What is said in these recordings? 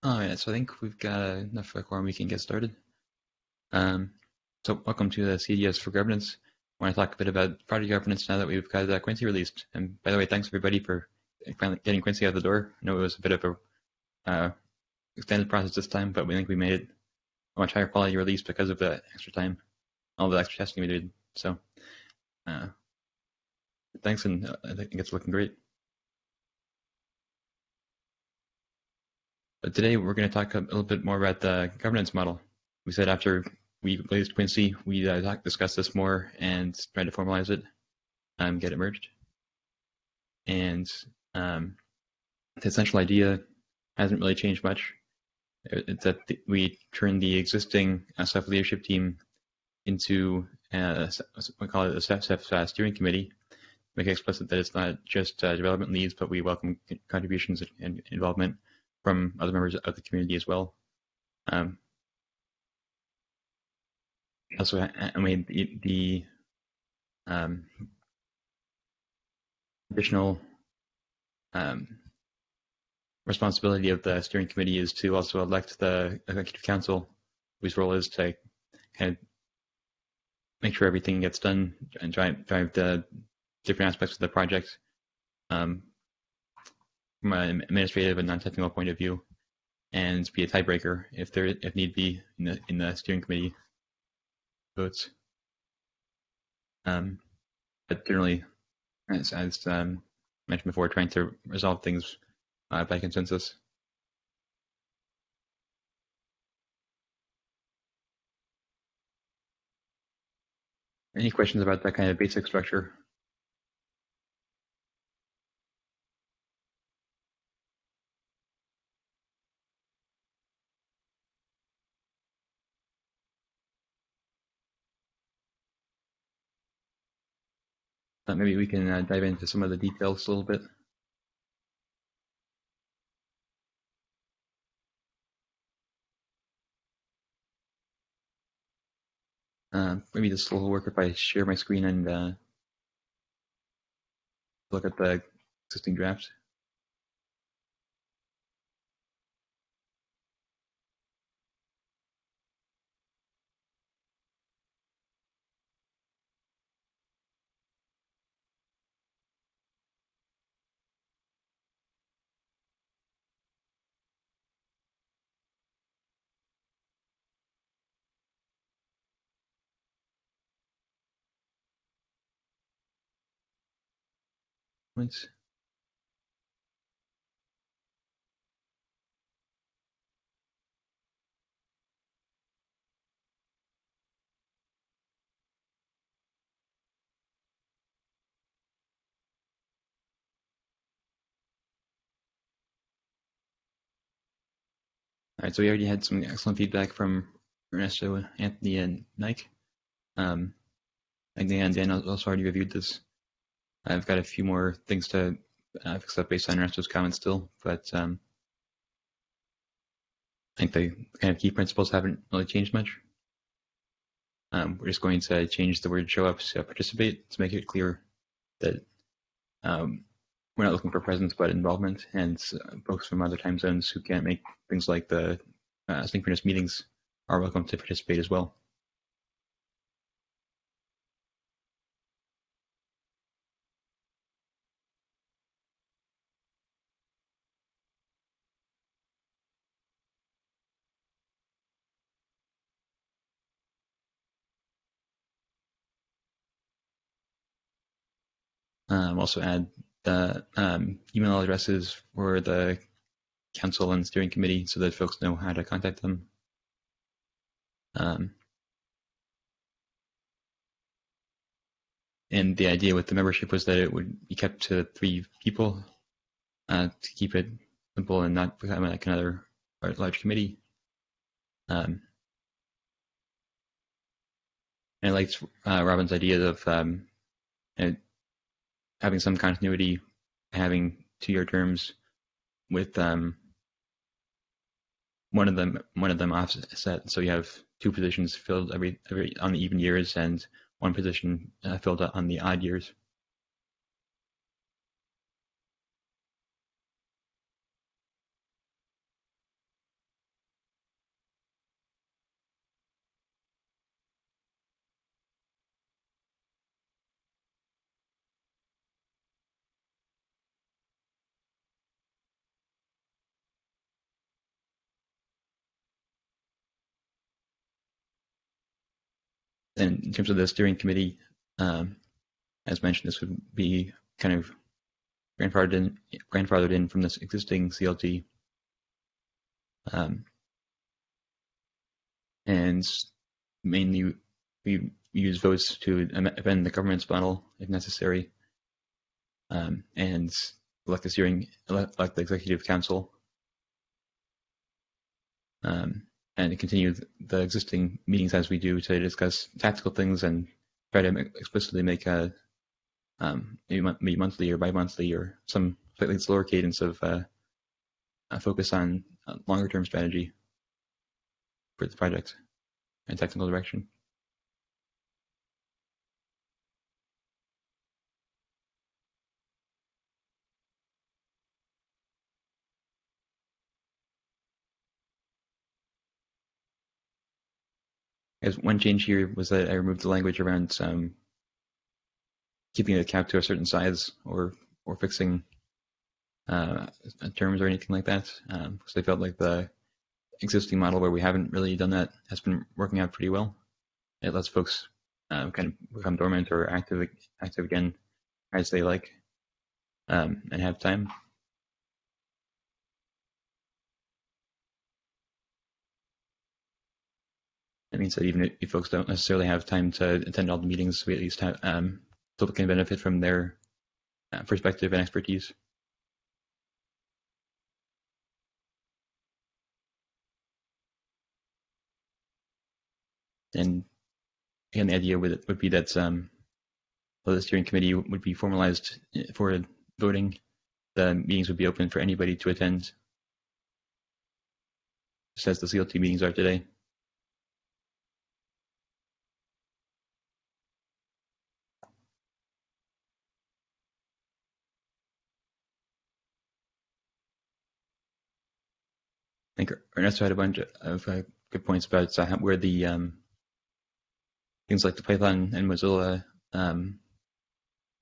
Oh yeah, so I think we've got enough quorum we can get started. Um, so welcome to the CDS for Governance. I want to talk a bit about project governance now that we've got Quincy released. And by the way, thanks everybody for finally getting Quincy out the door. I know it was a bit of a extended process this time, but we think we made it a much higher quality release because of the extra time, all the extra testing we did. So uh, thanks, and I think it's looking great. But today we're going to talk a little bit more about the governance model. We said after we released Quincy, we discuss this more and try to formalize it, get it merged. And um, the essential idea hasn't really changed much. It's that we turn the existing Ceph leadership team into we call it the Ceph steering committee. Make it explicit that it's not just development leads, but we welcome contributions and involvement from other members of the community as well. Also, I mean, the additional um, responsibility of the steering committee is to also elect the executive council, whose role is to kind of make sure everything gets done and drive the different aspects of the project from an administrative and non-technical point of view, and be a tiebreaker if need be in the steering committee votes. But generally, as mentioned before, trying to resolve things by consensus. Any questions about that kind of basic structure? Maybe we can dive into some of the details a little bit. Maybe this will work if I share my screen and look at the existing draft. Points. All right, so we already had some excellent feedback from Ernesto, Anthony, and Nike. And Dan also already reviewed this. I've got a few more things to fix up based on Ernesto's comments still, but I think the kind of key principles haven't really changed much. We're just going to change the word show up to participate to make it clear that we're not looking for presence but involvement, and folks from other time zones who can't make things like the synchronous meetings are welcome to participate as well. Also add the email addresses for the council and steering committee so that folks know how to contact them. And the idea with the membership was that it would be kept to 3 people to keep it simple and not become like another large committee. And I liked Robin's idea of having some continuity, having 2-year terms with one of them offset, so you have 2 positions filled every on the even years and 1 position filled on the odd years. And in terms of the steering committee, as mentioned, this would be kind of grandfathered in from this existing CLT. And mainly we use votes to amend the governance model if necessary, and elect the executive council, and continue the existing meetings as we do to discuss tactical things and try to explicitly make a maybe monthly or bi-monthly or some slightly slower cadence of a focus on longer term strategy for the project and technical direction. As one change here was that I removed the language around keeping the cap to a certain size or fixing terms or anything like that, because I felt like the existing model where we haven't really done that has been working out pretty well. It lets folks kind of become dormant or active again as they like, and have time. That means that even if folks don't necessarily have time to attend all the meetings, we at least have still can benefit from their perspective and expertise. And again, the idea would be that the steering committee would be formalized for voting. The meetings would be open for anybody to attend, just as the CLT meetings are today. I think Ernesto had a bunch of good points about where the things like the Python and Mozilla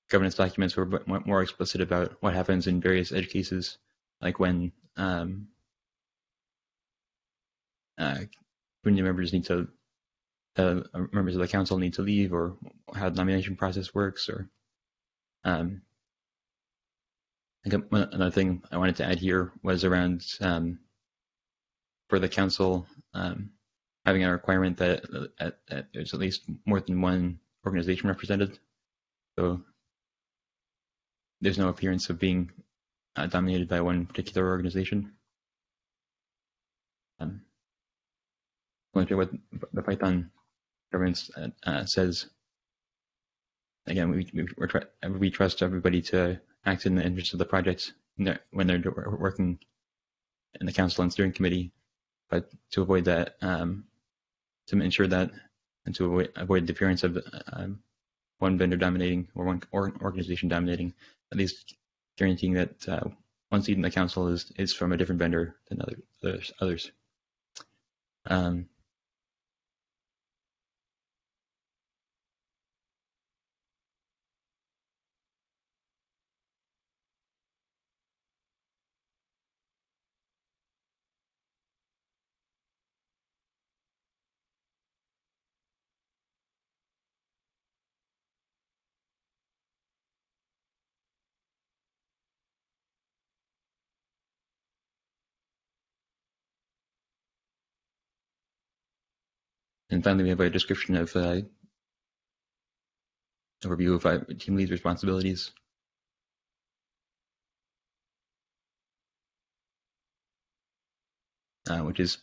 governance documents were more explicit about what happens in various edge cases, like when community members need to, members of the council need to leave, or how the nomination process works, or another thing I wanted to add here was around for the council having a requirement that there's at least more than one organization represented. So there's no appearance of being dominated by one particular organization. What the Python governance says, again, we trust everybody to act in the interest of the project when they're working in the council and steering committee, but to avoid that, to ensure that, and to avoid the appearance of one vendor dominating or one organization dominating, at least guaranteeing that one seat in the council is from a different vendor than others. And finally, we have a description of overview of team lead responsibilities. Which is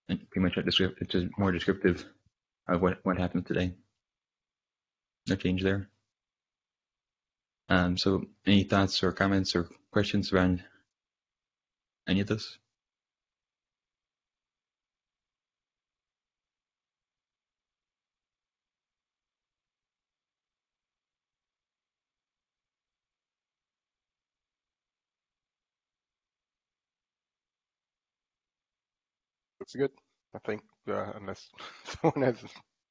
pretty much it's just more descriptive of what happened today. No change there. So any thoughts or comments or questions around any of this? Looks good. I think unless someone has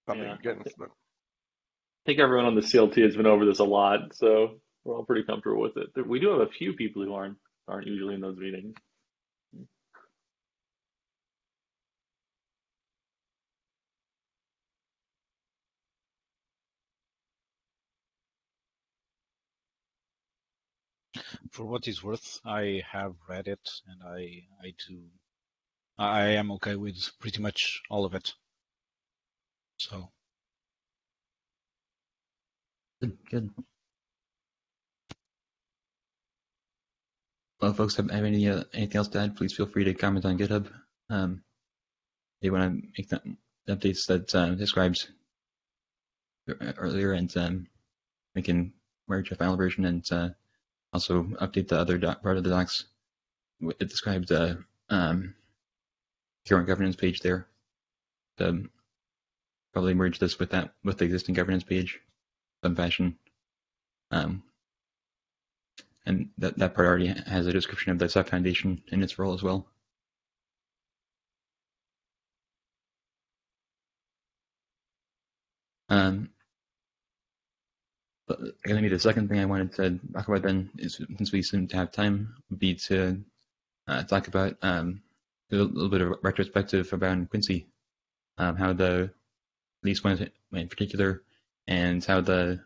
something against them. I think everyone on the CLT has been over this a lot, so we're all pretty comfortable with it. We do have a few people who aren't usually in those meetings. For what it's worth, I have read it, and I am okay with pretty much all of it. So Good. Well, if folks have anything else to add, please feel free to comment on GitHub. They want to make the updates that described earlier, and we can merge a final version and also update the other part of the docs. It described the current governance page there. Probably merge this with the existing governance page, some fashion. And that part already has a description of the Ceph Foundation and its role as well. But maybe the second thing I wanted to talk about then is, since we seem to have time, would be to talk about a little bit of retrospective about Quincy, how the release went in particular, and how the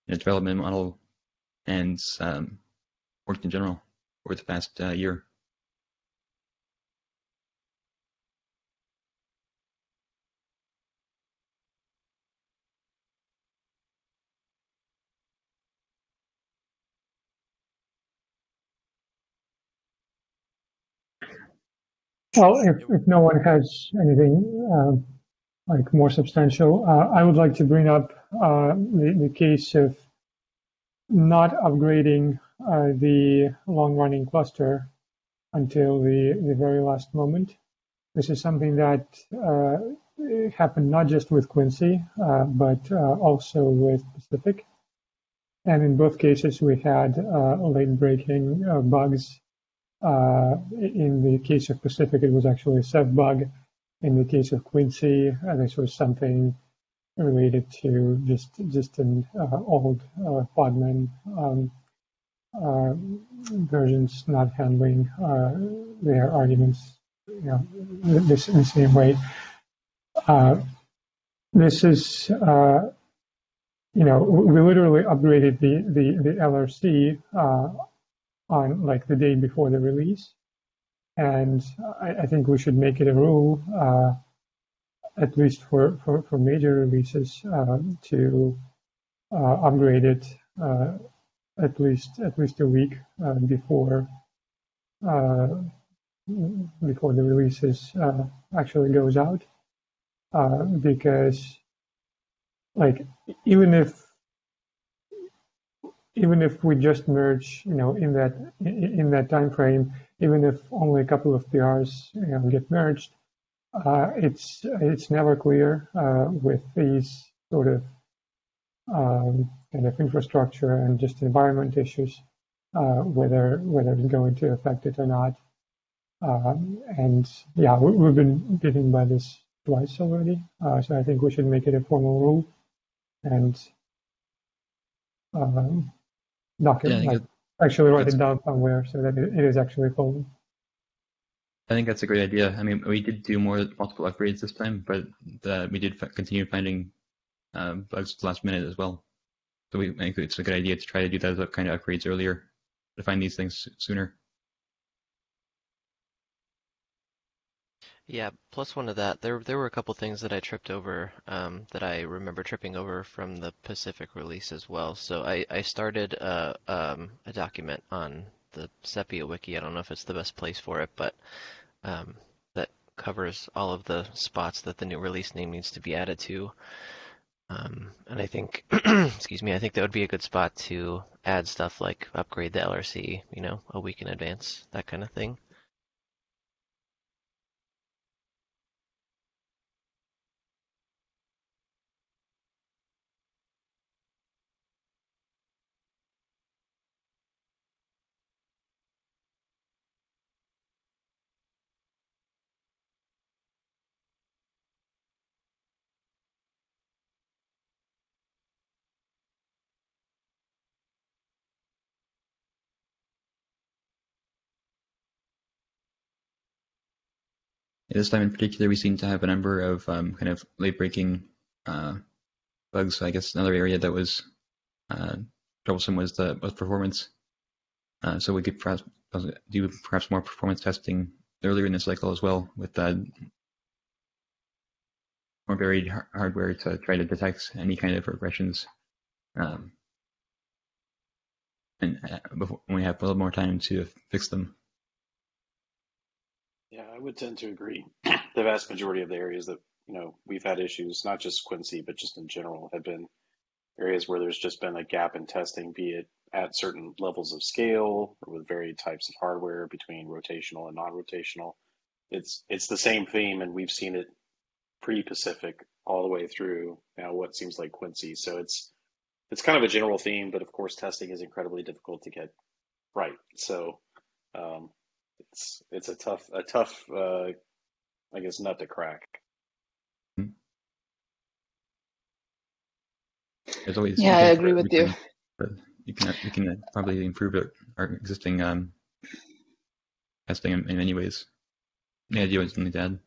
development model and worked in general over the past year. Well, if no one has anything like more substantial, I would like to bring up the case of not upgrading the long-running cluster until the very last moment. This is something that happened not just with Quincy, but also with Pacific. And in both cases, we had late-breaking bugs. In the case of Pacific, it was actually a Ceph bug. In the case of Quincy, this was something related to just an old Podman versions not handling their arguments, this in the same way. This is, we literally upgraded the LRC on like the day before the release. And I think we should make it a rule, at least for major releases, to upgrade it at least a week before the releases actually goes out, because like even if we just merge, in that time frame, even if only a couple of PRs get merged, it's never clear with these sort of kind of infrastructure and just environment issues whether it's going to affect it or not. And yeah, we've been bitten by this twice already, so I think we should make it a formal rule and actually write it down somewhere so that it is actually followed. I think that's a great idea. I mean, we did do multiple upgrades this time, but we did continue finding bugs at the last minute as well. So I think it's a good idea to try to do those kind of upgrades earlier, to find these things sooner. Yeah, plus one of that, there were a couple things that I tripped over, that I remember tripping over from the Pacific release as well. So I started a document on the Sepia wiki. I don't know if it's the best place for it, but that covers all of the spots that the new release name needs to be added to. And I think, excuse me, I think that would be a good spot to add stuff like upgrade the LRC, a week in advance, that kind of thing. This time in particular, we seem to have a number of kind of late-breaking bugs. So I guess another area that was troublesome was performance. So we could perhaps do more performance testing earlier in the cycle as well, with more varied hardware to try to detect any kind of regressions. And when we have a little more time to fix them. Yeah, I would tend to agree. The vast majority of the areas that we've had issues, not just Quincy, but just in general, have been areas where there's just been a gap in testing, be it at certain levels of scale or with varied types of hardware between rotational and non-rotational. It's the same theme, and we've seen it pre-Pacific all the way through now what seems like Quincy. So it's kind of a general theme, but of course testing is incredibly difficult to get right. So it's a tough I guess nut to crack. There's always Yeah, I agree with you. We can probably improve our existing testing in many ways. Yeah, do you want something to add?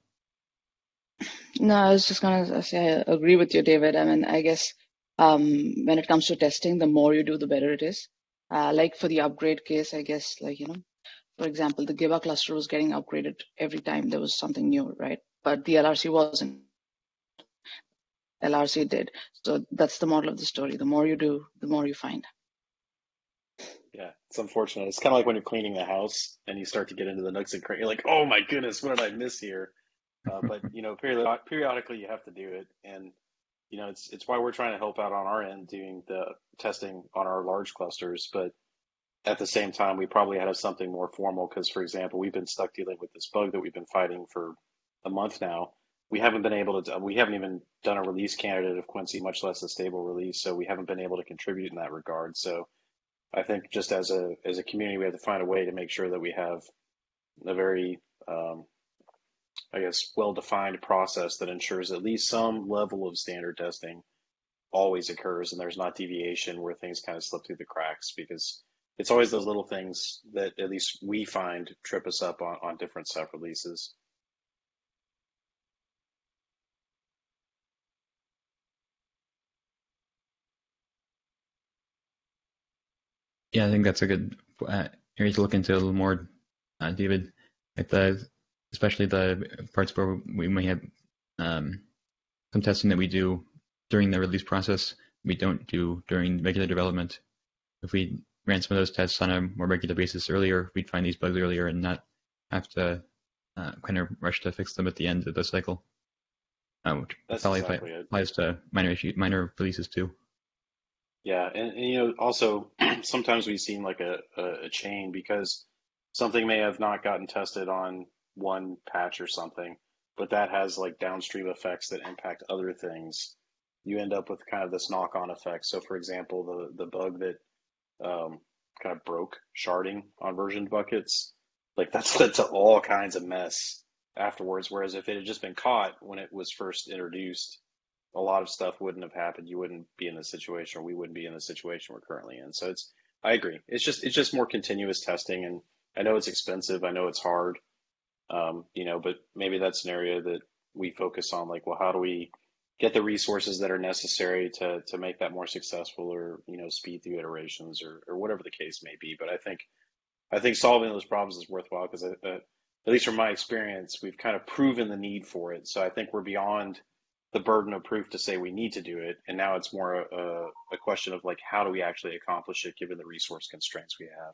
No, I was just gonna say I agree with you, David. I mean, I guess when it comes to testing, the more you do, the better it is. Like for the upgrade case, I guess, for example, the Giba cluster was getting upgraded every time there was something new, right? But the LRC wasn't. LRC did. So that's the model of the story. The more you do, the more you find. Yeah, it's unfortunate. It's kind of like when you're cleaning the house and you start to get into the nooks and crannies. You're like, oh my goodness, what did I miss here? But periodically you have to do it, and it's why we're trying to help out on our end doing the testing on our large clusters. But at the same time, we probably have something more formal because, for example, we've been stuck dealing with this bug that we've been fighting for a month now. We haven't even done a release candidate of Quincy, much less a stable release. So we haven't been able to contribute in that regard. So I think just as a community, we have to find a way to make sure that we have a very, I guess, well-defined process that ensures at least some level of standard testing always occurs, and there's not deviation where things kind of slip through the cracks, because it's always those little things that at least we find trip us up on different Ceph releases. Yeah, I think that's a good area to look into a little more, David. Especially the parts where we may have some testing that we do during the release process, we don't do during regular development. If we ran some of those tests on a more regular basis earlier, we'd find these bugs earlier and not have to kind of rush to fix them at the end of the cycle. Which That's probably exactly it. applies to minor releases too. Yeah, and also sometimes we've seen like a chain, because something may have not gotten tested on one patch or something, but that has like downstream effects that impact other things. You end up with kind of this knock-on effect. So for example, the bug that kind of broke sharding on versioned buckets, like that's led to all kinds of mess afterwards. Whereas if it had just been caught when it was first introduced, a lot of stuff wouldn't have happened. You wouldn't be in the situation, or we wouldn't be in the situation we're currently in. So I agree. It's just more continuous testing, and I know it's expensive. I know it's hard, but maybe that's an area that we focus on. Like, well, how do we get the resources that are necessary to make that more successful, or speed through iterations, or whatever the case may be. But I think solving those problems is worthwhile, because at least from my experience, we've kind of proven the need for it. So I think we're beyond the burden of proof to say we need to do it, and now it's more a question of like, how do we actually accomplish it given the resource constraints we have.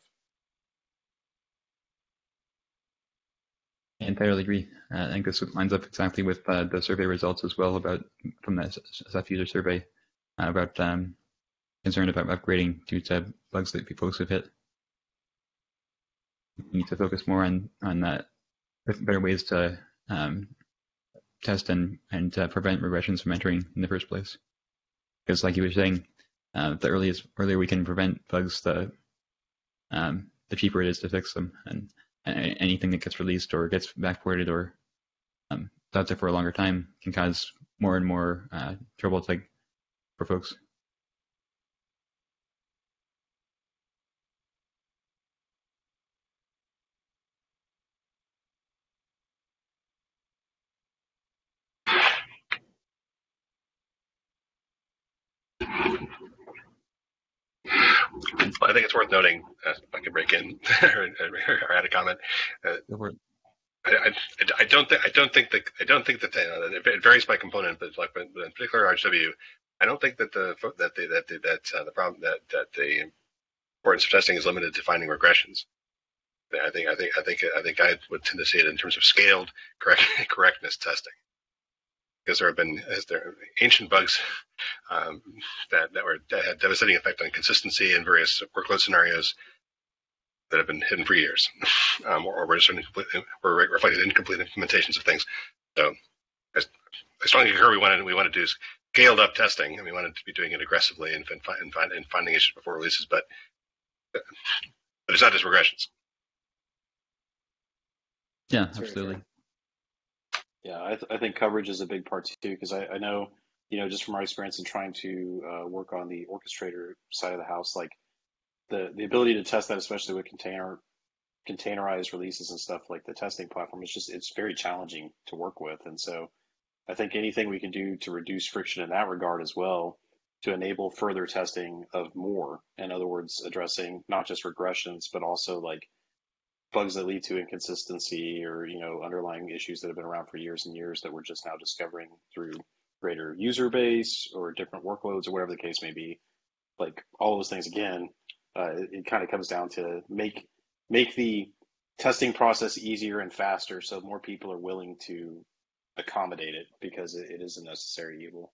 I entirely agree. I think this lines up exactly with the survey results as well from the Ceph user survey about concern about upgrading due to bugs that folks have hit. We need to focus more on that, better ways to test and prevent regressions from entering in the first place. Because like you were saying, the earlier we can prevent bugs, the cheaper it is to fix them. And anything that gets released or gets backported or out there for a longer time can cause more and more trouble for folks. I think it's worth noting, if I can break in or add a comment. I don't think that it varies by component, but like in particular RHW, I don't think that the problem that the importance of testing is limited to finding regressions. I think I would tend to see it in terms of scaled correctness testing, because there are ancient bugs that had devastating effect on consistency in various workload scenarios that have been hidden for years, or were reflected incomplete implementations of things. So I strongly concur. We want to do scaled up testing, and we wanted to be doing it aggressively and finding issues before releases, but it's not just regressions. Yeah, absolutely. Yeah, I think coverage is a big part too, because I know, just from our experience in trying to work on the orchestrator side of the house, like the ability to test that, especially with containerized releases and stuff, like the testing platform, it's very challenging to work with. And so I think anything we can do to reduce friction in that regard as well, to enable further testing of more, in other words, addressing not just regressions, but also like bugs that lead to inconsistency or, underlying issues that have been around for years and years that we're just now discovering through greater user base or different workloads or whatever the case may be. Like all those things, again, it kind of comes down to make the testing process easier and faster so more people are willing to accommodate it, because it is a necessary evil.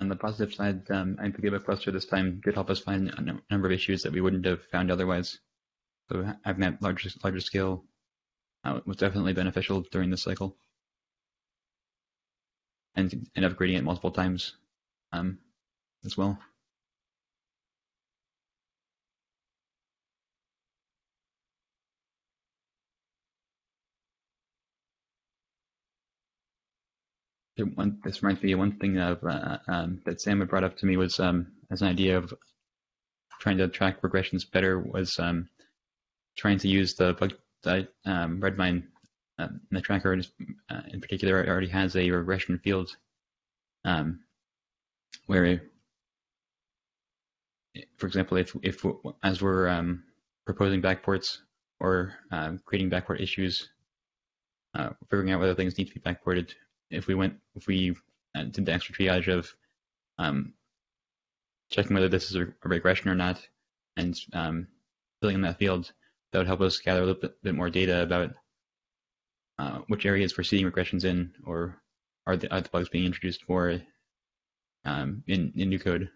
On the positive side, IPGive cluster this time did help us find a number of issues that we wouldn't have found otherwise. So having that larger scale was definitely beneficial during this cycle, and upgrading it multiple times as well. This reminds me of one thing that Sam had brought up to me was as an idea of trying to track regressions better, was trying to use the bug Redmine. The tracker in particular already has a regression field where, for example, if as we're proposing backports or creating backport issues, figuring out whether things need to be backported, if we did the extra triage of checking whether this is a regression or not, and filling in that field, that would help us gather a little bit more data about which areas we're seeing regressions in, or are the bugs being introduced more in new code.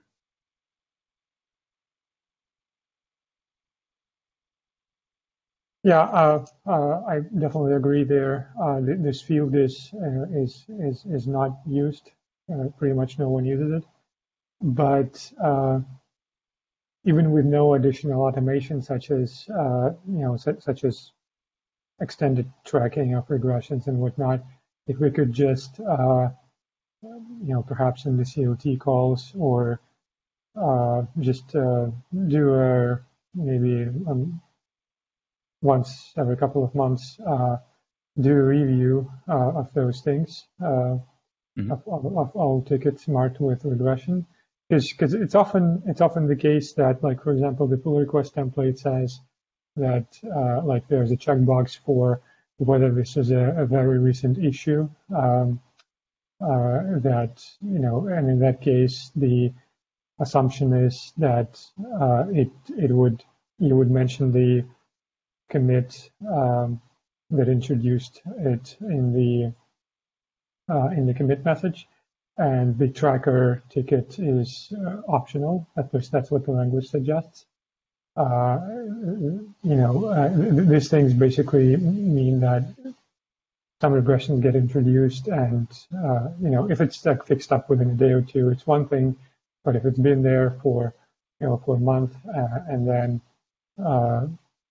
Yeah, I definitely agree there. This field is not used. Pretty much no one uses it. But even with no additional automation, such as such as extended tracking of regressions and whatnot, if we could just perhaps in the COT calls, or just do a maybe once every couple of months, do a review of those things, of all tickets marked with regression, because it's often the case that, like, for example, the pull request template says that like there's a checkbox for whether this is a very recent issue, that and in that case the assumption is that you would mention the commit that introduced it in the commit message, and the tracker ticket is optional. At least that's what the language suggests. These things basically mean that some regressions get introduced, and if it's like fixed up within a day or two, it's one thing. But if it's been there for a month, and then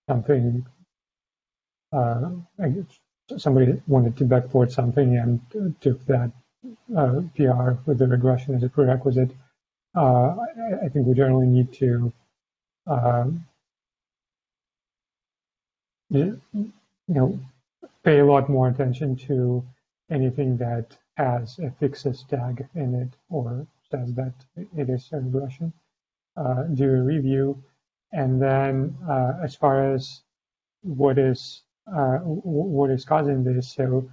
something I guess somebody wanted to backport something and took that PR with the regression as a prerequisite. I think we generally need to pay a lot more attention to anything that has a fixes tag in it or says that it is a regression. Do a review, and then as far as what is causing this, so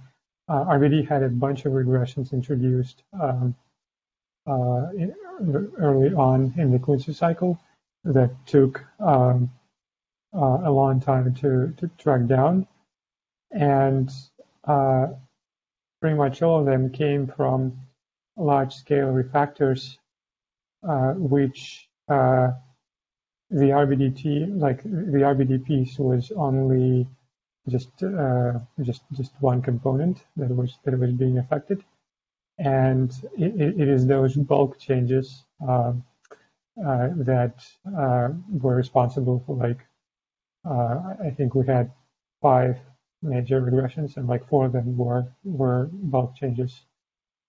RBD had a bunch of regressions introduced early on in the Quincy cycle that took a long time to track down, and pretty much all of them came from large-scale refactors, which the RBD piece was only just one component that was being affected, and it is those bulk changes that were responsible for I think we had 5 major regressions, and 4 of them were bulk changes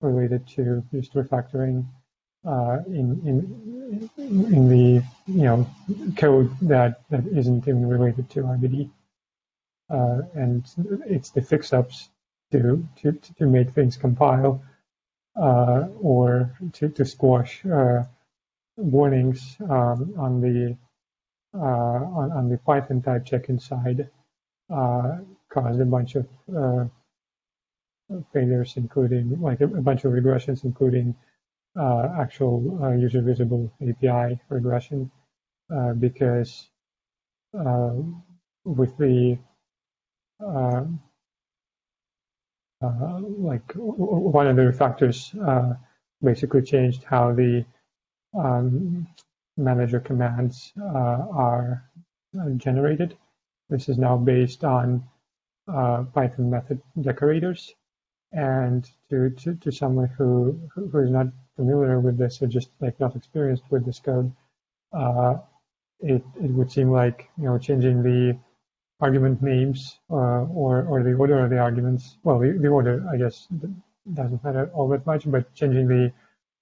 related to just refactoring in the code that isn't even related to RBD, and it's the fix-ups to make things compile or to squash warnings on the Python type check-in side caused a bunch of failures, including a bunch of regressions, including actual user visible API regression, because with the one of the refactors basically changed how the manager commands are generated. This is now based on Python method decorators, and to someone who is not familiar with this or just not experienced with this code, it would seem like changing the argument names or the order of the arguments. Well, the order, I guess, doesn't matter all that much, but changing the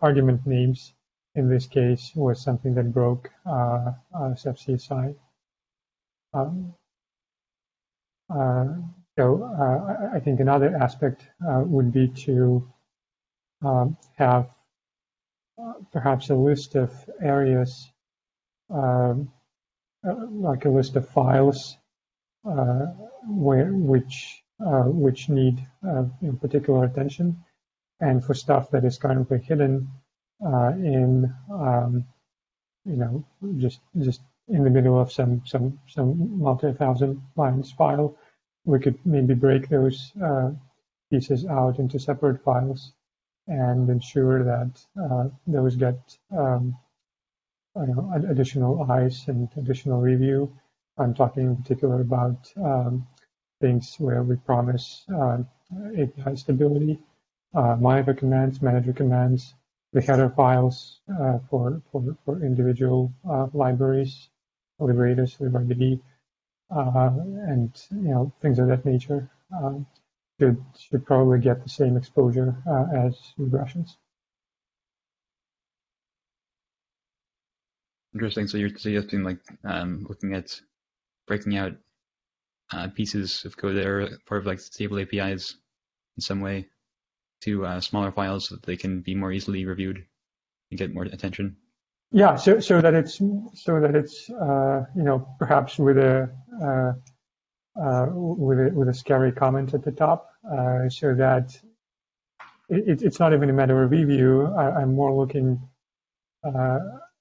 argument names in this case was something that broke Ceph CSI. So I think another aspect would be to have perhaps a list of areas, like a list of files, which need particular attention, and for stuff that is currently hidden in just in the middle of some multi-thousand lines file, we could maybe break those pieces out into separate files and ensure that those get additional eyes and additional review. I'm talking in particular about things where we promise API stability, monitor commands, manager commands, the header files for individual libraries, liberators, library, and things of that nature should probably get the same exposure as regressions. Interesting. So you're suggesting looking at breaking out pieces of code that are part of stable APIs in some way to smaller files so that they can be more easily reviewed and get more attention. Yeah, so that it's perhaps with a scary comment at the top, so that it's not even a matter of review. I'm more looking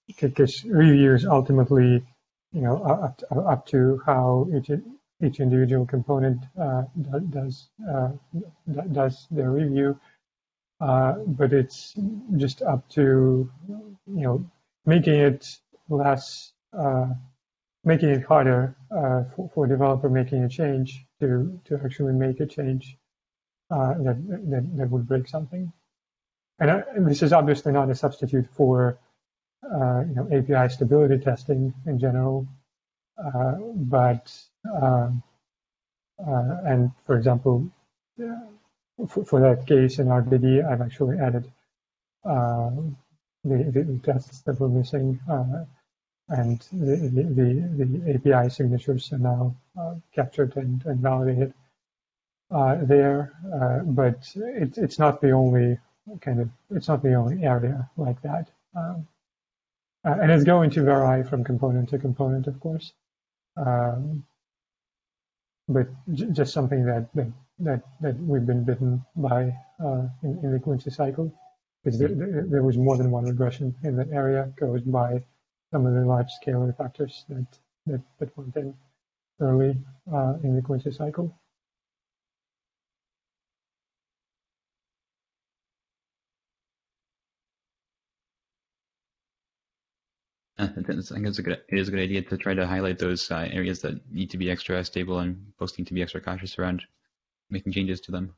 because review is ultimately up to how each individual component does their review, but it's just up to making it harder for a developer making a change to actually make a change that would break something. And this is obviously not a substitute for API stability testing in general, but And for example, for that case in RDD, I've actually added the tests that were missing, and the API signatures are now captured and validated there. But it's not the only area like that. And it's going to vary from component to component, of course. But just something that we've been bitten by in the Quincy cycle, because there was more than one regression in that area caused by some of the large scalar factors that went in early in the Quincy cycle. I think it is a good idea to try to highlight those areas that need to be extra stable and folks need to be extra cautious around making changes to them.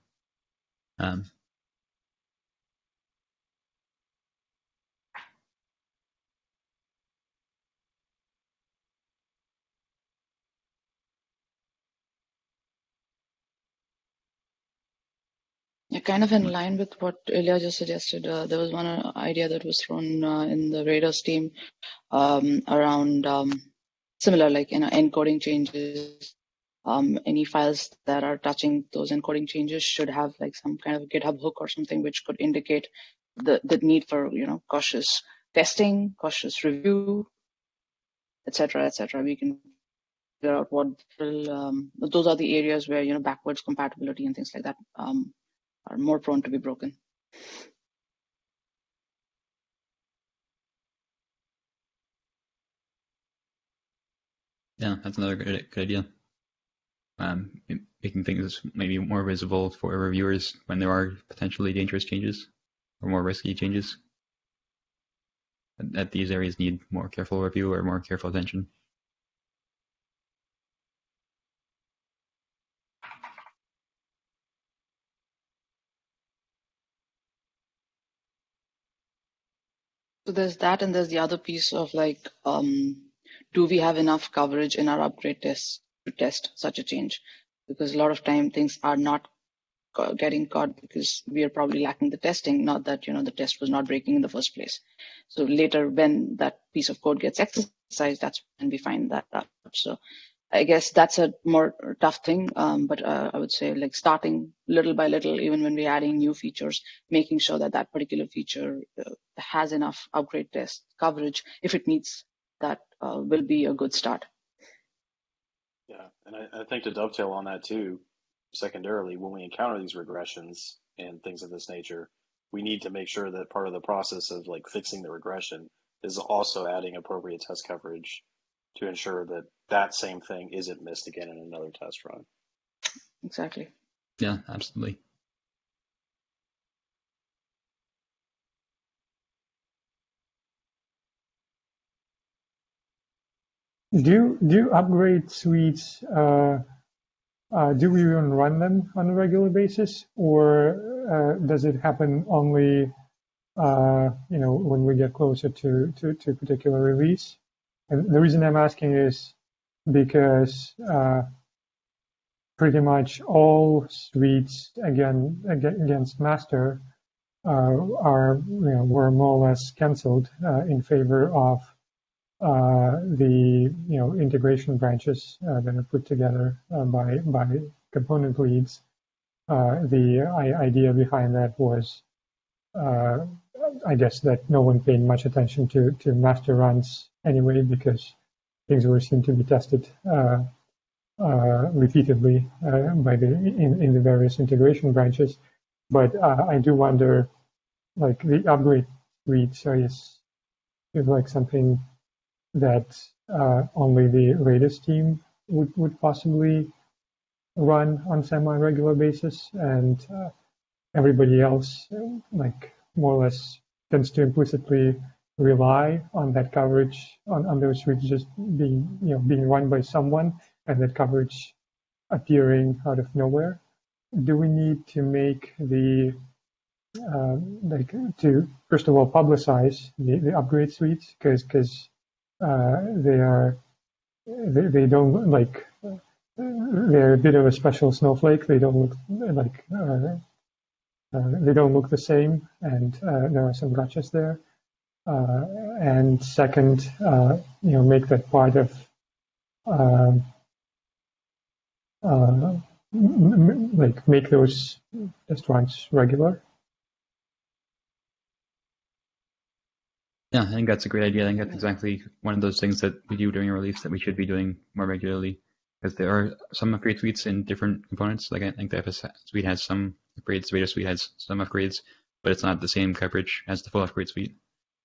Yeah, kind of in line with what Ilya just suggested. There was one idea that was thrown in the Raiders team around similar, like encoding changes. Any files that are touching those encoding changes should have like some kind of GitHub hook or something which could indicate the need for cautious testing, cautious review, etc., etc. We can figure out what those are the areas where backwards compatibility and things like that are more prone to be broken. Yeah, that's another good idea. Making things maybe more visible for reviewers when there are potentially dangerous changes or more risky changes. That these areas need more careful review or more careful attention. So there's that, and there's the other piece of like, do we have enough coverage in our upgrade tests to test such a change? Because a lot of time things are not getting caught because we are probably lacking the testing, not that the test was not breaking in the first place. So later when that piece of code gets exercised, that's when we find that out. So I guess that's a more tough thing, but I would say like starting little by little, even when we're adding new features, making sure that that particular feature has enough upgrade test coverage. If it needs that, will be a good start. Yeah, and I think to dovetail on that too, secondarily, when we encounter these regressions and things of this nature, we need to make sure that part of the process of like fixing the regression is also adding appropriate test coverage to ensure that that same thing isn't missed again in another test run. Exactly. Yeah, absolutely. Do upgrade suites, do we even run them on a regular basis, or does it happen only when we get closer to a particular release? And the reason I'm asking is because pretty much all suites against master were more or less canceled in favor of the integration branches that are put together by component leads. The idea behind that was, I guess, that no one paid much attention to master runs anyway, because things were seen to be tested repeatedly by in the various integration branches. But I do wonder, like the upgrade suite is like something that only the latest team would possibly run on semi-regular basis, and everybody else like more or less tends to implicitly rely on that coverage on those suites just being run by someone, and that coverage appearing out of nowhere. Do we need to make the to first of all publicize the upgrade suites, because they don't like they're a bit of a special snowflake. They don't look like they don't look the same, and there are some gotchas there. And second, make that part of like make those test runs regular. Yeah, I think that's a great idea. I think that's exactly one of those things that we do during a release that we should be doing more regularly, because there are some upgrade suites in different components. Like I think the FS suite has some upgrades, the Radar suite has some upgrades, but it's not the same coverage as the full upgrade suite.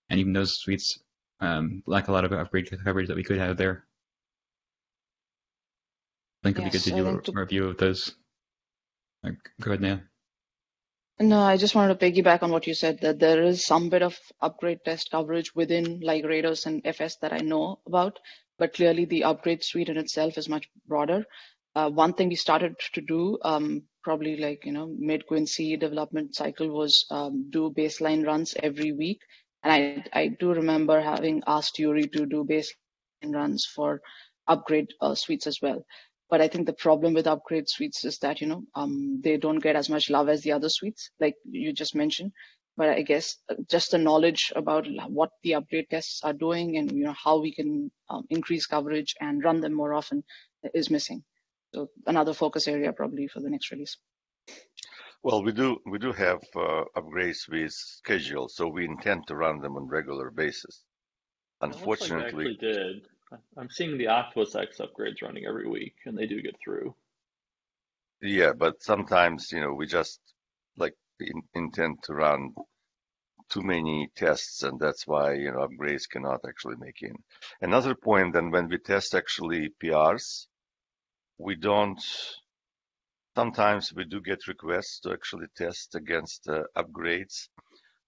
And even those suites lack a lot of upgrade coverage that we could have there. I think it'd be good to do a review of those. Go ahead, Naya. No, I just wanted to piggyback on what you said, that there is some bit of upgrade test coverage within like Rados and FS that I know about, but clearly the upgrade suite in itself is much broader. One thing we started to do, probably like, mid Quincy development cycle, was do baseline runs every week. And I do remember having asked Yuri to do baseline runs for upgrade suites as well. But I think the problem with upgrade suites is that, they don't get as much love as the other suites, like you just mentioned. But I guess just the knowledge about what the upgrade tests are doing and, how we can increase coverage and run them more often is missing. So another focus area probably for the next release. Well, we do have upgrades with schedule, so we intend to run them on regular basis. Unfortunately, actually did. I'm seeing the Octopus X upgrades running every week, and they do get through. Yeah, but sometimes, we just intend to run too many tests, and that's why, upgrades cannot actually make in. Another point, then, when we test actually PRs, sometimes we do get requests to actually test against upgrades,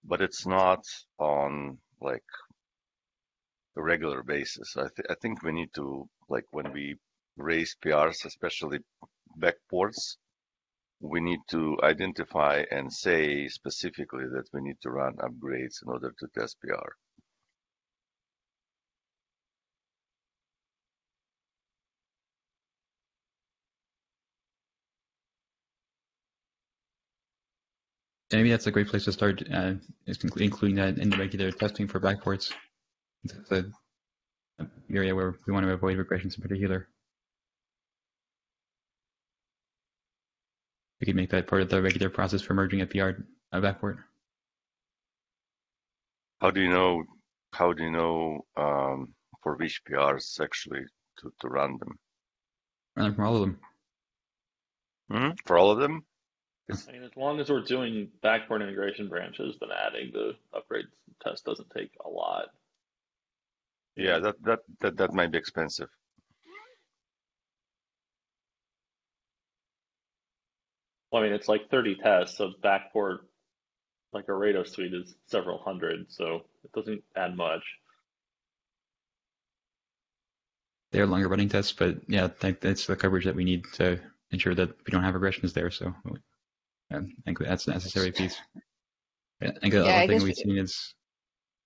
but it's not on like a regular basis. I think we need to, when we raise PRs, especially backports, we need to identify and say specifically that we need to run upgrades in order to test PR. Maybe that's a great place to start, is including that in the regular testing for backports. It's the area where we want to avoid regressions in particular. We could make that part of the regular process for merging a PR backport. How do you know for which PRs actually to run them? Run them from all of them. For all of them? I mean, as long as we're doing backport integration branches, then adding the upgrade test doesn't take a lot. Yeah, that might be expensive. Well, I mean, it's like 30 tests, so backport, like a Rados suite, is several hundred, so it doesn't add much. They're longer running tests, but yeah, that's the coverage that we need to ensure that we don't have regressions there. So I think that's a necessary piece. I think the other thing we've seen is,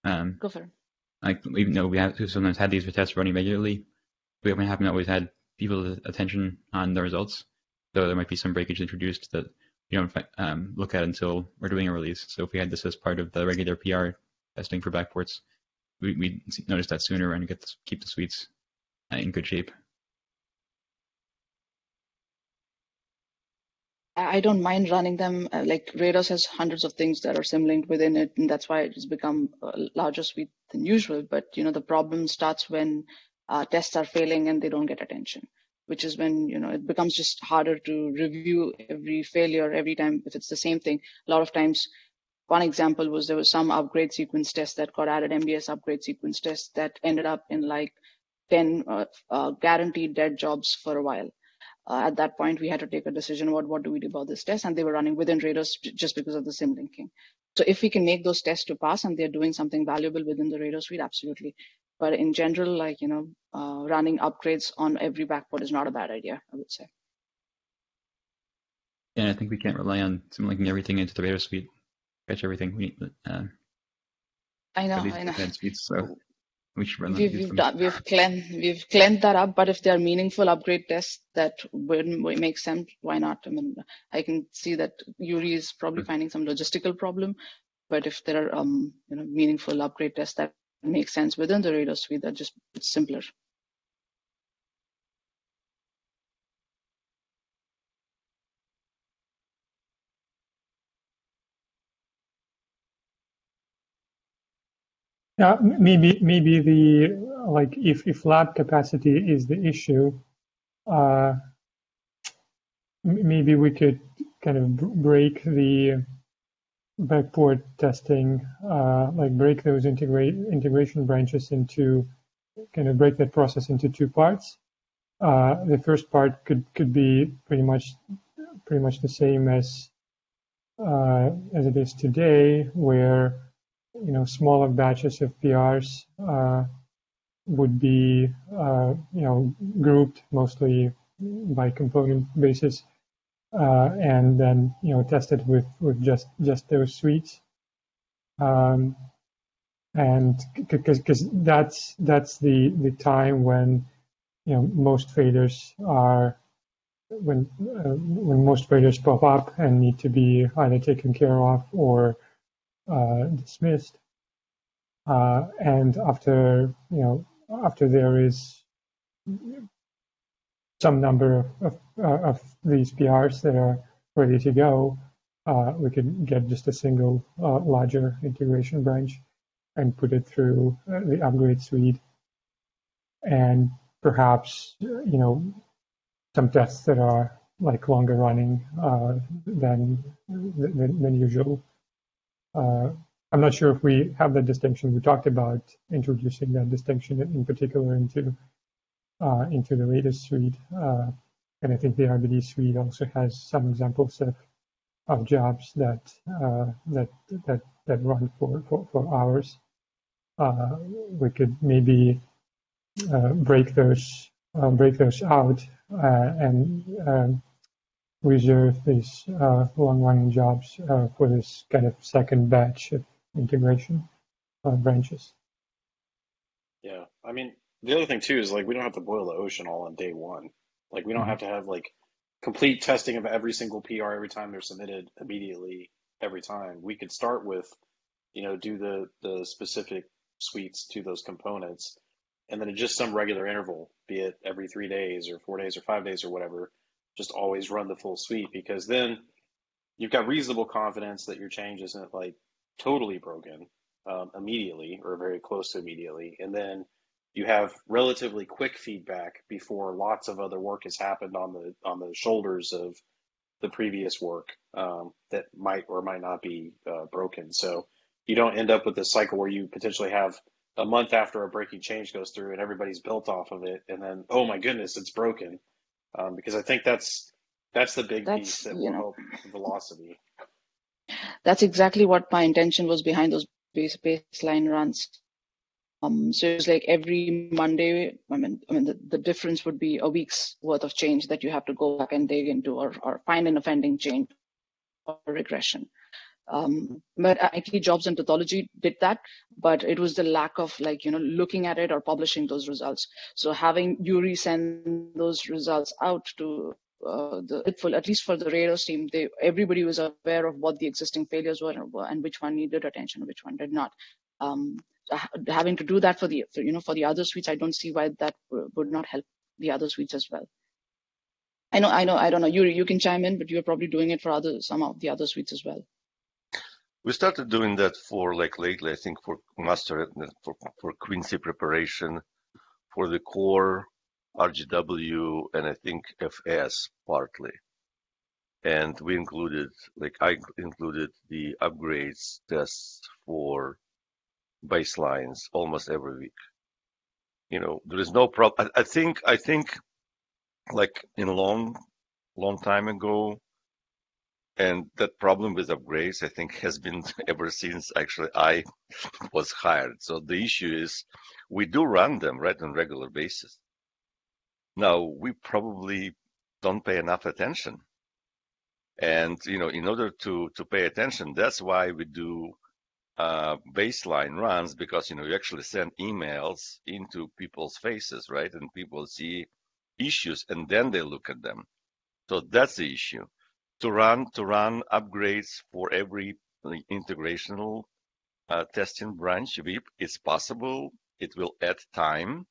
go for it. Like we know we have sometimes had these tests running regularly. We haven't always had people's attention on the results, so there might be some breakage introduced that we don't look at until we're doing a release. So if we had this as part of the regular PR testing for backports, we notice that sooner and keep the suites in good shape. I don't mind running them. Like Rados has hundreds of things that are symlinked within it, and that's why it's become a larger suite than usual. But the problem starts when tests are failing and they don't get attention, which is when it becomes just harder to review every failure every time if it's the same thing. A lot of times, one example was there was some upgrade sequence test that got added, MDS upgrade sequence test, that ended up in like 10 guaranteed dead jobs for a while. At that point, we had to take a decision about what do we do about this test, and they were running within Rados just because of the sim linking. So if we can make those tests to pass and they're doing something valuable within the Rados suite, absolutely. But in general, running upgrades on every backport is not a bad idea, I would say. Yeah, I think we can't rely on sim linking everything into the Rados suite. Catch everything we need. I know. Suites, so. We should run them. We've cleaned that up, but if there are meaningful upgrade tests that would make sense, why not? I mean, I can see that Yuri is probably finding some logistical problem, but if there are meaningful upgrade tests that make sense within the radar suite, that just it's simpler. Yeah, maybe if lab capacity is the issue, maybe we could kind of break the backport testing, break those integration branches into, kind of break that process into two parts. The first part could be pretty much the same as it is today, where smaller batches of PRs would be grouped mostly by component basis, and then tested with just those suites, and because that's the time when most failures are when most failures pop up and need to be either taken care of or dismissed, and after there is some number of these PRs that are ready to go, we could get just a single larger integration branch and put it through the upgrade suite, and perhaps some tests that are like longer running than usual. I'm not sure if we have that distinction. We talked about introducing that distinction in particular into the radar suite, and I think the RBD suite also has some examples of jobs that run for hours. We could maybe break those out and reserve these long-running jobs for this kind of second batch of integration branches. Yeah, I mean, the other thing too is like we don't have to boil the ocean all on day one. Like we don't have to have like complete testing of every single PR every time they're submitted immediately every time. We could start with, do the specific suites to those components, and then at just some regular interval, be it every 3 days or 4 days or 5 days or whatever, just always run the full suite, because then you've got reasonable confidence that your change isn't like totally broken immediately or very close to immediately, and then you have relatively quick feedback before lots of other work has happened on the shoulders of the previous work that might or might not be broken. So you don't end up with this cycle where you potentially have a month after a breaking change goes through and everybody's built off of it, and then, oh my goodness, it's broken. Because I think that's the big piece that will help velocity. That's exactly what my intention was behind those baseline runs. So it was like every Monday, I mean, the difference would be a week's worth of change that you have to go back and dig into or find an offending change or regression. But IT jobs and pathology did that, but it was the lack of looking at it or publishing those results. So having Yuri send those results out to at least for the radars team, everybody was aware of what the existing failures were and which one needed attention and which one did not. Having to do that for the other suites, I don't see why that would not help the other suites as well. I don't know. Yuri, you can chime in, but you're probably doing it for some of the other suites as well. We started doing that for lately, I think, for master, for Quincy preparation, for the core, RGW, and I think FS partly. And we included, I included the upgrades tests for baselines almost every week. There is no problem. I think like in a long time ago, and that problem with upgrades, I think, has been ever since actually I was hired. So the issue is we do run them right on a regular basis. Now, we probably don't pay enough attention. And, in order to pay attention, that's why we do baseline runs, because you actually send emails into people's faces, right? And people see issues and then they look at them. So that's the issue. To run upgrades for every integrational testing branch, it's possible. It will add time.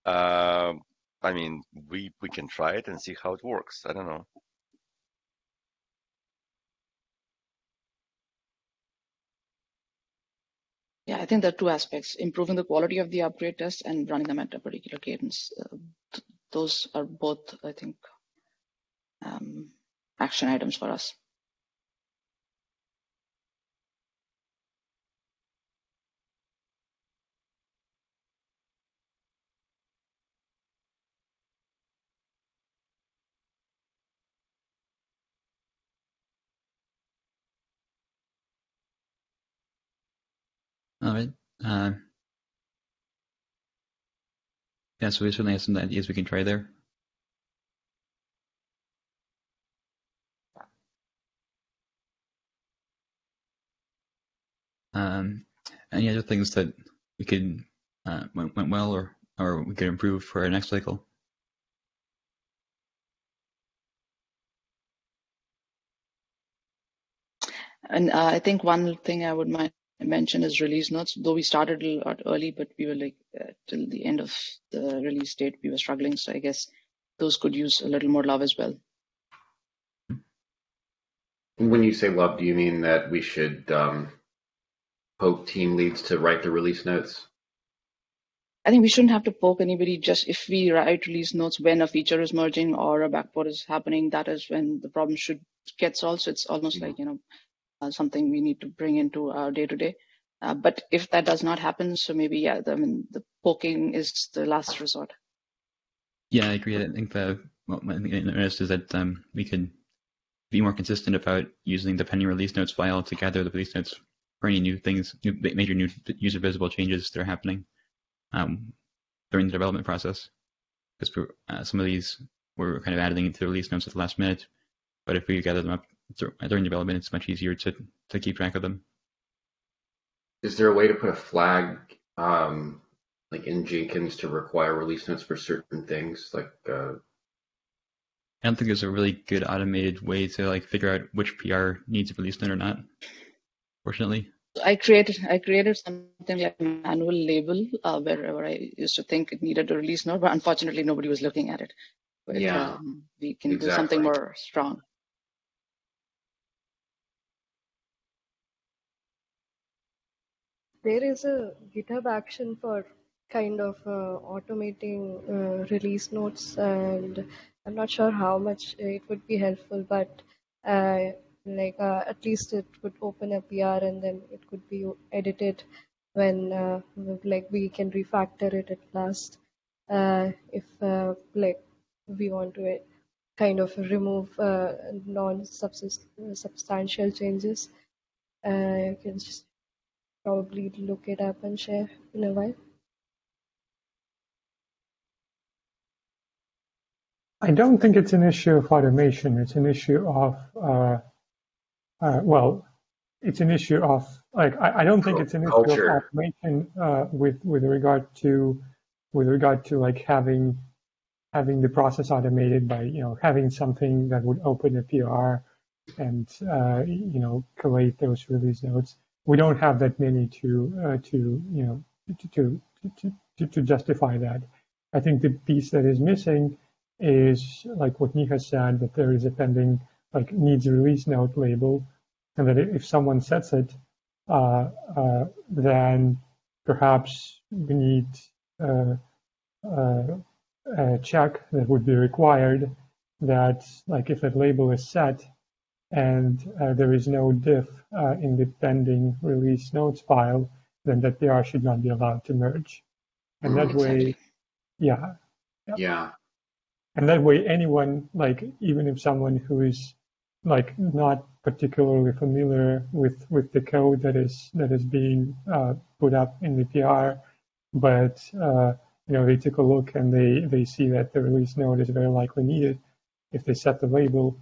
I mean, we can try it and see how it works. I don't know. Yeah, I think there are two aspects: improving the quality of the upgrade tests and running them at a particular cadence. Those are both, I think, action items for us. All right. Yeah, so we certainly have some ideas we can try there. Any other things that we could went well or we could improve for our next cycle? And I think one thing I would mention is release notes. Though we started a lot early, but we were like till the end of the release date, we were struggling. So I guess those could use a little more love as well. When you say love, do you mean that we should poke team leads to write the release notes? I think we shouldn't have to poke anybody. Just if we write release notes when a feature is merging or a backport is happening, that is when the problem should get solved. So it's almost like, something we need to bring into our day-to-day. But if that does not happen, so maybe, the poking is the last resort. Yeah, I agree. I think what I noticed is that we could be more consistent about using the pending release notes file to gather the release notes for any new things, major new user visible changes that are happening during the development process. Because some of these we're kind of adding into the release notes at the last minute, but if we gather them up during development, it's much easier to keep track of them. Is there a way to put a flag like in Jenkins to require release notes for certain things? Like I don't think there's a really good automated way to like figure out which PR needs a release note or not, fortunately. I created something like a manual label wherever I used to think it needed a release note, but unfortunately nobody was looking at it. But we can do something more strong. There is a GitHub action for kind of automating release notes, and I'm not sure how much it would be helpful, but at least it would open a PR and then it could be edited when we can refactor it at last if we want to kind of remove non-substantial changes. You can just probably look it up and share in a while. I don't think it's an issue of automation. It's an issue of, it's an issue of, I don't think it's an issue of automation with regard to like having the process automated by, having something that would open a PR and, collate those release notes. We don't have that many to justify that. I think the piece that is missing is like what Niha said, that there is a pending needs release note label, and that if someone sets it, then perhaps we need a check that would be required that if that label is set and there is no diff in the pending release notes file, then that PR should not be allowed to merge. And that way, yeah. And that way, anyone, even if someone who is not particularly familiar with the code that is being put up in the PR, but they took a look and they see that the release note is very likely needed. If they set the label,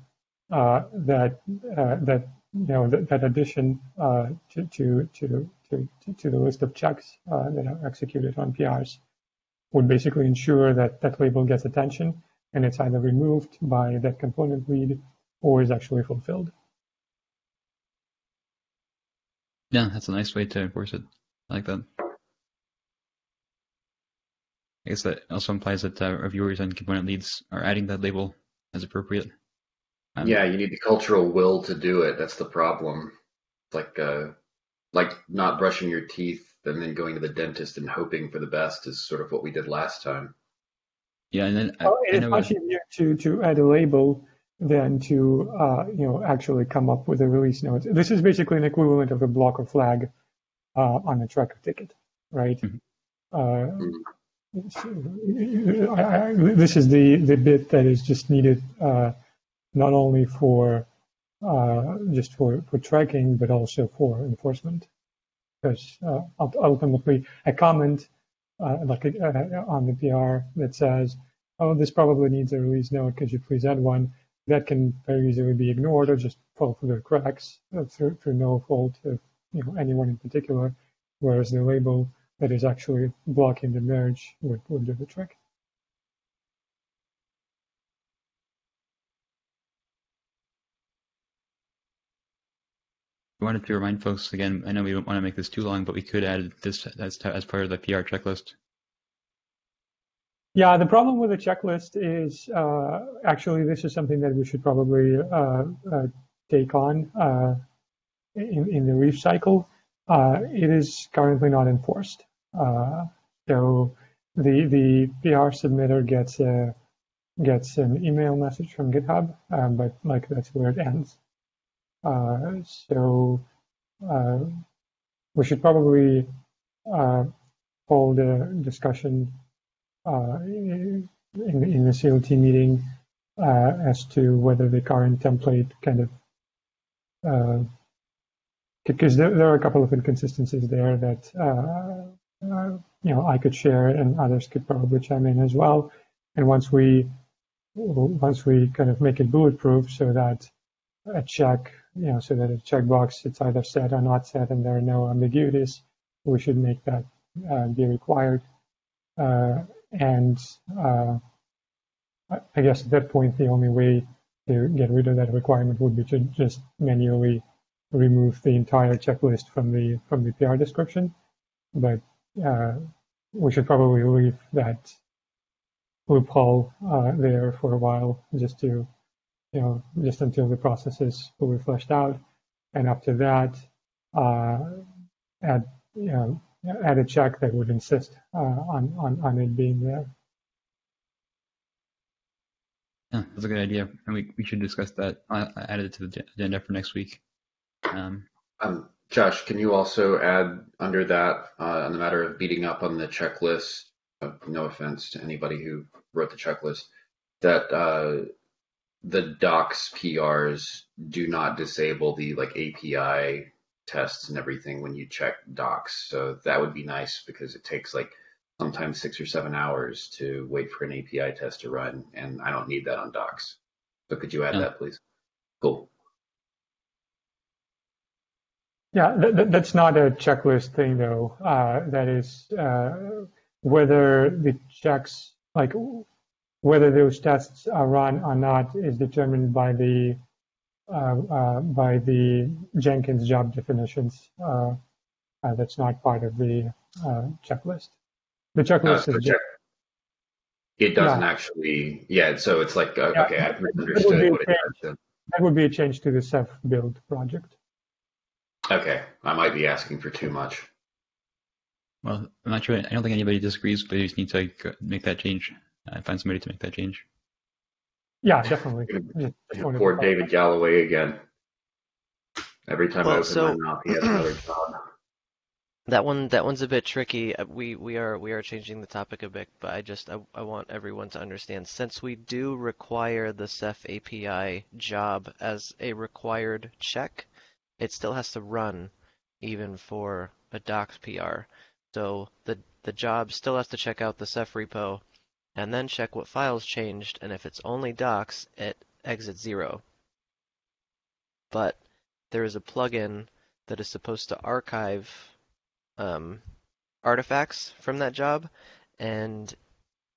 that that addition to the list of checks that are executed on PRs would basically ensure that that label gets attention and it's either removed by that component lead or is actually fulfilled. Yeah, that's a nice way to enforce it. I like that. I guess that also implies that reviewers and component leads are adding that label as appropriate. Yeah, you need the cultural will to do it. That's the problem. Like not brushing your teeth and then going to the dentist and hoping for the best is sort of what we did last time. Yeah, and then it's much easier to add a label than to actually come up with a release note. This is basically an equivalent of a block or flag on a tracker ticket, right? Mm-hmm. This is the bit that is just needed not only for just for tracking, but also for enforcement. Because ultimately, a comment on the PR that says, "Oh, this probably needs a release note. Could you please add one?" That can very easily be ignored or just fall through the cracks through no fault of anyone in particular. Whereas the label that is actually blocking the merge would do the trick. We wanted to remind folks again, I know we don't want to make this too long, but we could add this as part of the PR checklist. Yeah, the problem with the checklist is actually this is something that we should probably take on in the Reef cycle. It is currently not enforced. So the PR submitter gets an email message from GitHub, but like that's where it ends. So we should probably hold a discussion in the CLT meeting as to whether the current template kind of, because there are a couple of inconsistencies there that I could share and others could probably chime in as well. And once we kind of make it bulletproof so that a check, so that a checkbox it's either set or not set and there are no ambiguities, we should make that be required. And I guess at that point, the only way to get rid of that requirement would be to just manually remove the entire checklist from the PR description. But we should probably leave that loophole there for a while, just to just until the process is fully fleshed out, and after that, add a check that would insist on it being there. Yeah, that's a good idea, and we should discuss that. I'll add it to the agenda for next week. Josh, can you also add under that on the matter of beating up on the checklist? No offense to anybody who wrote the checklist, that the docs PRs do not disable the API tests and everything when you check docs. So that would be nice because it takes sometimes 6 or 7 hours to wait for an API test to run, and I don't need that on docs. So could you add that, please? Cool. Yeah, that's not a checklist thing though. That is whether the checks, whether those tests are run or not, is determined by the Jenkins job definitions. That's not part of the checklist. The checklist is just, it doesn't actually. Yeah, so it's okay, I've misunderstood what it does. That would be a change to the Ceph build project. Okay, I might be asking for too much. Well, I'm not sure. I don't think anybody disagrees, but you just need to make that change. Find somebody to make that change. Yeah, definitely. Poor David Galloway again. Every time I open my mouth, he has another job. That one's a bit tricky. We are changing the topic a bit, but I want everyone to understand, since we do require the Ceph API job as a required check, it still has to run even for a docs PR. So the job still has to check out the Ceph repo and then check what files changed, and if it's only docs, it exits 0. But there is a plugin that is supposed to archive artifacts from that job, and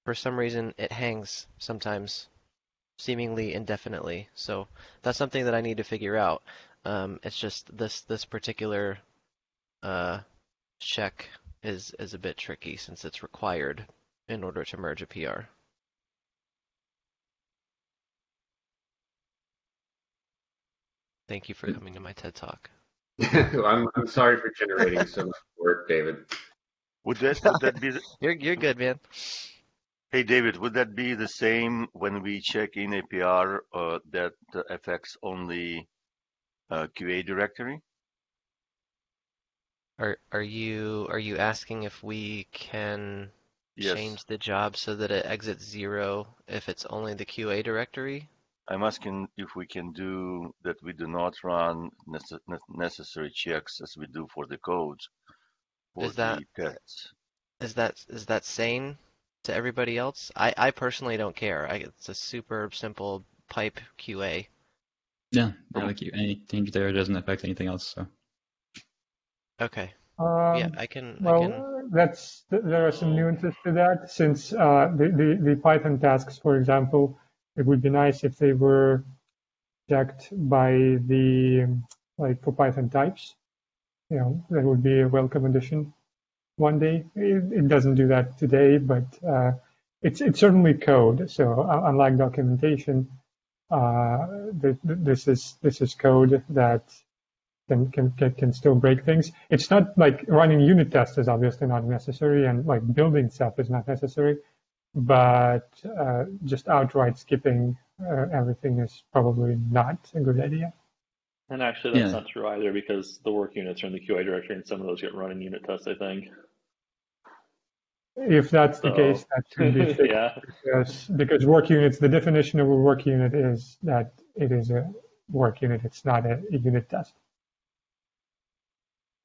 for some reason it hangs sometimes, seemingly indefinitely. So that's something that I need to figure out. It's just this particular check is a bit tricky since it's required in order to merge a PR. Thank you for coming to my TED Talk. I'm sorry for generating so much work, David. Would that be the, You're good, man. hey David, would that be the same when we check in APR that affects only QA directory? Are you asking if we can Yes. change the job so that it exits 0 if it's only the QA directory? I'm asking if we can do that. We do not run necessary checks as we do for the codes for the tests. Is that sane to everybody else? I personally don't care. It's a super simple pipe QA. Yeah, like any change there doesn't affect anything else. So. Okay. Yeah, I can. There are some nuances to that. Since the Python tasks, for example, it would be nice if they were checked by the for Python types. That would be a welcome addition one day. It doesn't do that today, but it's certainly code. So unlike documentation, this is code that can still break things. It's not like running unit tests is obviously not necessary, and like building stuff is not necessary, but just outright skipping everything is probably not a good idea. And actually, that's not true either, because the work units are in the QA directory, and some of those get run in unit tests, I think. If that's the case, that should be fixed. Yeah. Because work units, the definition of a work unit is that it is a work unit. It's not a unit test.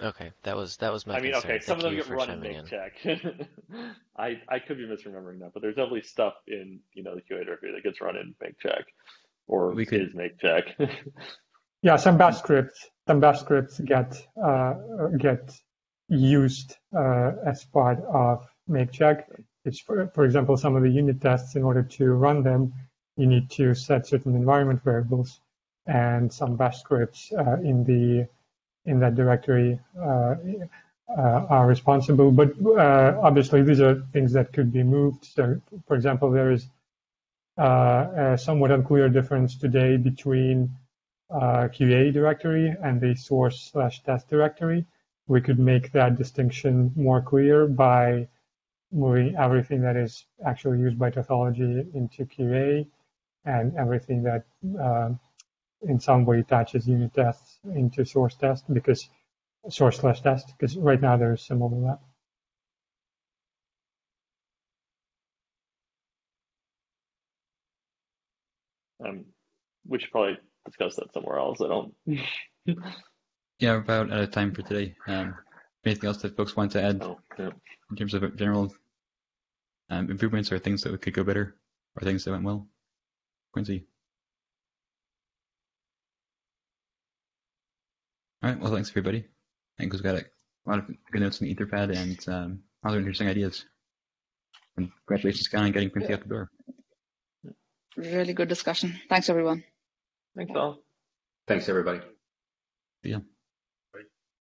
Okay, that was my concern. Okay, some of them Thank you get for run in chiming make check. I could be misremembering that, but there's definitely stuff in the QA directory that gets run in make check, or is make check. Yeah, some bash scripts get used as part of make check. It's for example, some of the unit tests, in order to run them, you need to set certain environment variables, and some bash scripts in that directory are responsible. But obviously, these are things that could be moved. So, for example, there is a somewhat unclear difference today between QA directory and the source/test directory. We could make that distinction more clear by moving everything that is actually used by tautology into QA, and everything that in some way touches unit tests into source/test, because right now there is some overlap. We should probably discuss that somewhere else. I don't. Yeah, we're about out of time for today. Anything else that folks want to add in terms of general improvements, or things that could go better, or things that went well? Quincy. All right. Well, thanks everybody. I think we've got a lot of good notes in the Etherpad and other interesting ideas. And congratulations, Con, on getting Quincy out the door. Really good discussion. Thanks, everyone. Thanks all. Thanks, everybody. See ya.